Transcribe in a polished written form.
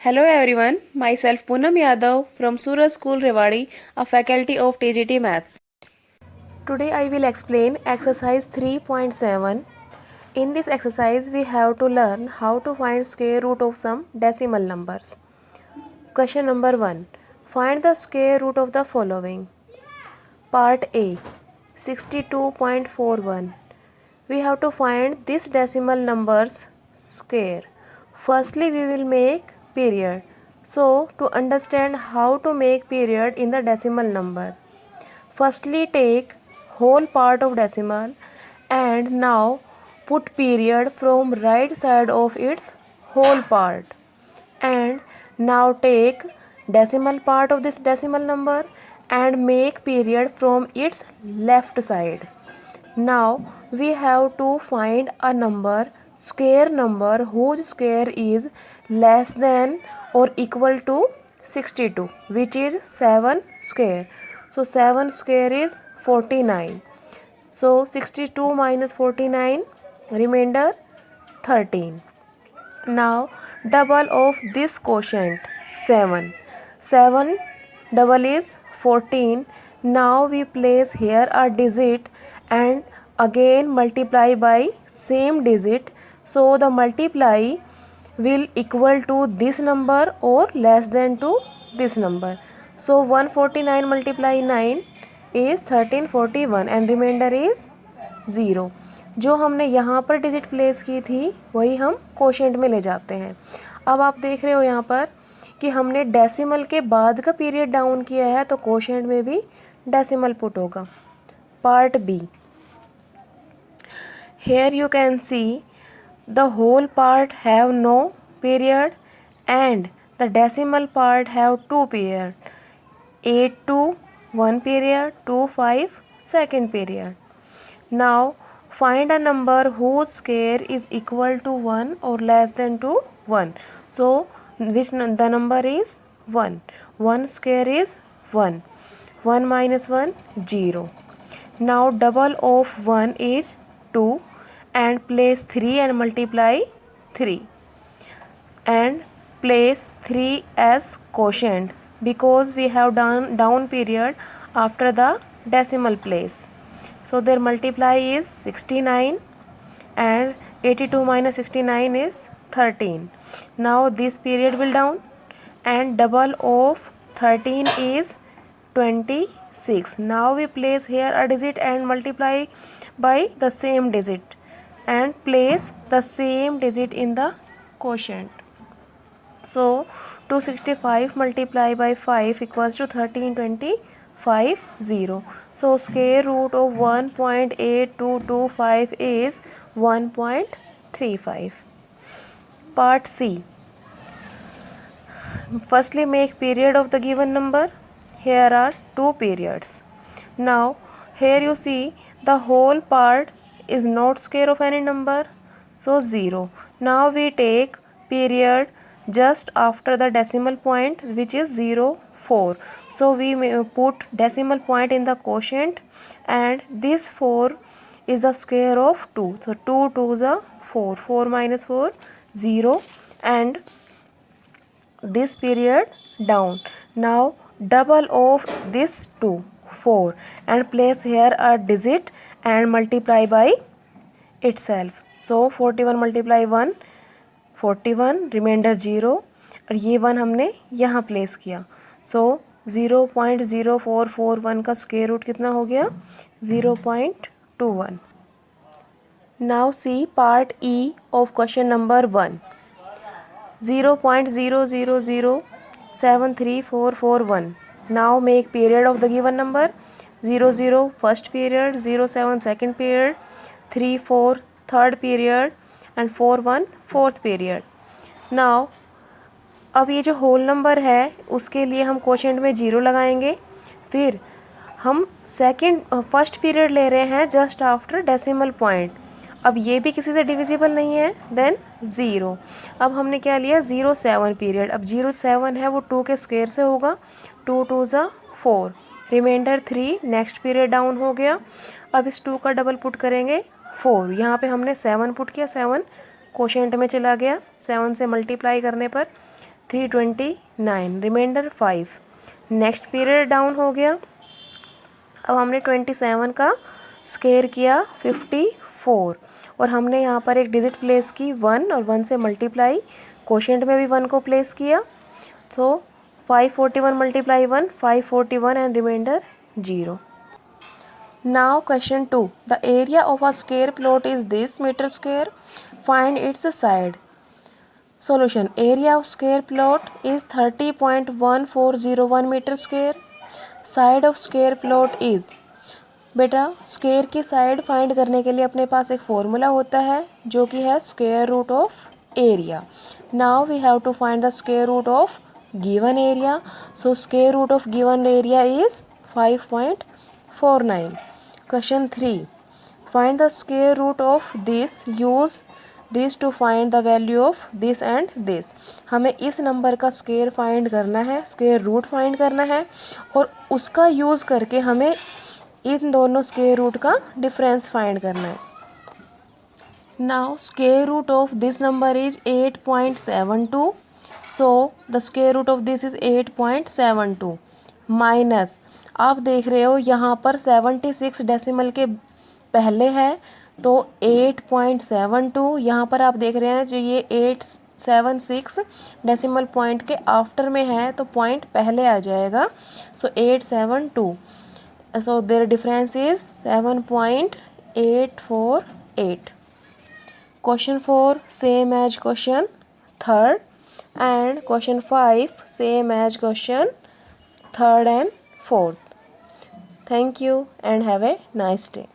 Hello everyone, myself Poonam Yadav from Suraj School Rewari, a faculty of TGT Maths. Today I will explain exercise 3.7. In this exercise we have to learn how to find square root of some decimal numbers. Question number 1. Find the square root of the following. Part A, 62.41. We have to find this decimal numbers square. Firstly we will make period. So to understand how to make period in the decimal number, firstly take whole part of decimal and now put period from right side of its whole part, and now take decimal part of this decimal number and make period from its left side. Now we have to find a number, square number whose square is less than or equal to 62, which is 7 square. So 7 square is 49. So 62 minus 49, remainder 13. Now double of this quotient 7. 7 double is 14. Now we place here a digit and again multiply by same digit. So the multiply will equal to this number or less than to this number. So 149 multiply 9 is 1341 and remainder is 0. जो हमने यहाँ पर digit place की थी वही हम quotient में ले जाते हैं. अब आप देख रहे हो यहाँ पर कि हमने डेसिमल के बाद का पीरियड डाउन किया है, तो कोशेंट में भी डेसिमल पुट होगा. Part B. Here you can see the whole part have no period and the decimal part have 2 period. 8 to 1 period, 2 5 second period. Now find a number whose square is equal to 1 or less than to 1. So the number is 1. 1 square is 1. 1 minus 1, 0. Now double of 1 is 2 and place 3 and multiply 3 and place 3 as quotient because we have done down period after the decimal place. So their multiply is 69 and 82 minus 69 is 13. Now this period will down and double of 13 is 26. Now we place here a digit and multiply by the same digit and place the same digit in the quotient. So 265 multiplied by 5 equals to 1350. So square root of 1.8225 is 1.35. Part C. Firstly make period of the given number. Here are 2 periods. Now here you see the whole part is not square of any number, so 0. Now we take period just after the decimal point, which is 0 4. So we put decimal point in the quotient and this 4 is the square of 2. So 2 2s are 4. 4 minus 4, 0 and this period down. Now double of this 2, 4 and place here a digit and multiply by itself. So 41 multiply 1, 41, reminder 0 और ये 1 हमने यहाँ place किया. सो 0.0441 का square root कितना हो गया? 0.21. Now see part E of question number 1. 0.000734441. Now make period of the given number. 00 first period, 07 second period, 34 third period and 41 fourth period. Now अब ये जो होल नंबर है उसके लिए हम कोशेंट में 0 लगाएंगे. फिर हम फर्स्ट पीरियड ले रहे हैं जस्ट आफ्टर डेसिमल पॉइंट. अब ये भी किसी से डिविजिबल नहीं है, देन 0. अब हमने क्या लिया? 07 पीरियड. अब 07 है वो 2 के स्क्वायर से होगा. 2 2s are 4, remainder 3. Next period down हो गया. अब इस 2 का डबल पुट करेंगे 4. यहाँ पे हमने 7 पुट किया, 7 कोशेंट में चला गया. 7 से मल्टीप्लाई करने पर 329, रिमाइंडर 5। नेक्स्ट पीरियड डाउन हो गया। अब हमने 27 का स्क्वायर किया 54 और हमने यहाँ पर एक डिजिट प्लेस की 1 और 1 से मल्टीप्लाई, कोशेंट में भी 1 को प्लेस किया। तो 541 multiply 1, 541 and remainder 0। Now question 2. The area of a square plot is this meter square. Find its side. Solution. Area of square plot is 30.1401 meter square. Side of square plot is, बेटा square की side find करने के लिए अपने पास एक formula होता है जो कि है square root of area. Now we have to find the square root of given area. So square root of given area is 5.49। Question 3. Find the square root of this. Use this to find the value of this and this. हमें इस number का square find करना है, square root find करना है और उसका use करके हमें इन दोनों स्क्वायर रूट का डिफरेंस फाइंड करना है। Now square root of this number is 8.72. So the square root of this is 8.72 minus, आप देख रहे हो यहाँ पर 76 डेसिमल के पहले है तो 8.72, यहाँ पर आप देख रहे हैं जो ये 876 डेसिमल पॉइंट के आफ्टर में है तो पॉइंट पहले आ जाएगा। सो 872, so their difference is 7.848. Question 4 same as question 3rd and question 5 same as question 3rd and 4th. Thank you and have a nice day.